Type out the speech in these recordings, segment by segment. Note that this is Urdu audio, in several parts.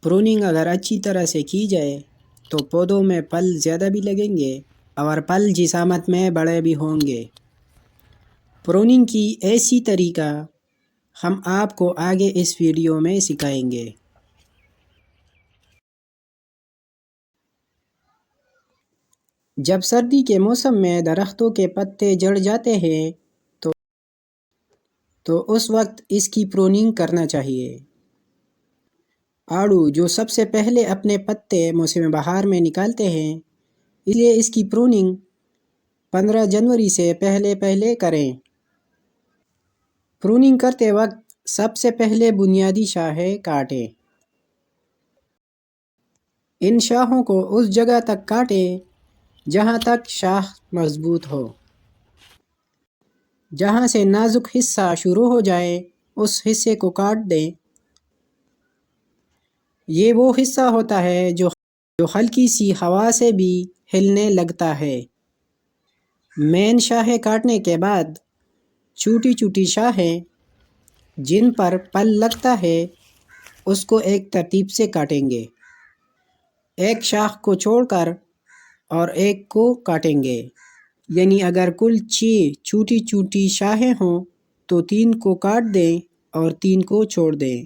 پروننگ اگر اچھی طرح سے کی جائے تو پودوں میں پھل زیادہ بھی لگیں گے اور پھل جسامت میں بڑے بھی ہوں گے۔ پروننگ کی ایسی طریقہ ہم آپ کو آگے اس ویڈیو میں سکھائیں گے۔ جب سردی کے موسم میں درختوں کے پتے جھڑ جاتے ہیں تو اس وقت اس کی پروننگ کرنا چاہیے۔ آڑو جو سب سے پہلے اپنے پتے موسم بہار میں نکالتے ہیں، اس لیے اس کی پروننگ 15 جنوری سے پہلے کریں۔ پروننگ کرتے وقت سب سے پہلے بنیادی شاخیں کاٹیں۔ ان شاخوں کو اس جگہ تک کاٹیں جہاں تک شاخ مضبوط ہو۔ جہاں سے نازک حصہ شروع ہو جائے اس حصے کو کاٹ دیں۔ یہ وہ حصہ ہوتا ہے جو ہلکی سی ہوا سے بھی ہلنے لگتا ہے۔ مین شاخیں کاٹنے کے بعد چھوٹی چھوٹی شاخیں جن پر پھل لگتا ہے اس کو ایک ترتیب سے کاٹیں گے۔ ایک شاخ کو چھوڑ کر اور ایک کو کاٹیں گے، یعنی اگر کل 6 چھوٹی چھوٹی شاخیں ہوں تو 3 کو کاٹ دیں اور 3 کو چھوڑ دیں۔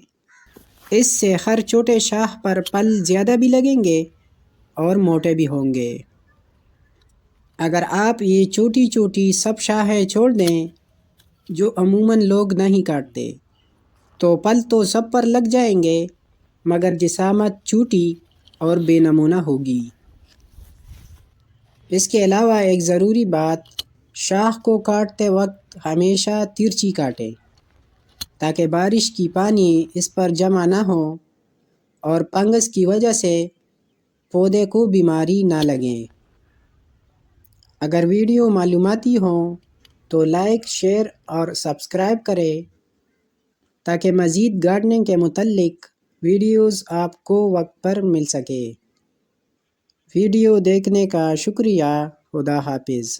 اس سے ہر چھوٹے شاخ پر پھل زیادہ بھی لگیں گے اور موٹے بھی ہوں گے۔ اگر آپ یہ چھوٹی چھوٹی سب شاخیں چھوڑ دیں جو عموماً لوگ نہیں کاٹتے تو پھل تو سب پر لگ جائیں گے مگر جسامت چھوٹی اور بے نمونہ ہوگی۔ اس کے علاوہ ایک ضروری بات، شاخ کو کاٹتے وقت ہمیشہ ترچھی کاٹیں تاکہ بارش کی پانی اس پر جمع نہ ہو اور فنگس کی وجہ سے پودے کو بیماری نہ لگے۔ اگر ویڈیو معلوماتی ہوں تو لائک، شیئر اور سبسکرائب کریں تاکہ مزید گارڈننگ کے متعلق ویڈیوز آپ کو وقت پر مل سکے۔ ویڈیو دیکھنے کا شکریہ۔ خدا حافظ۔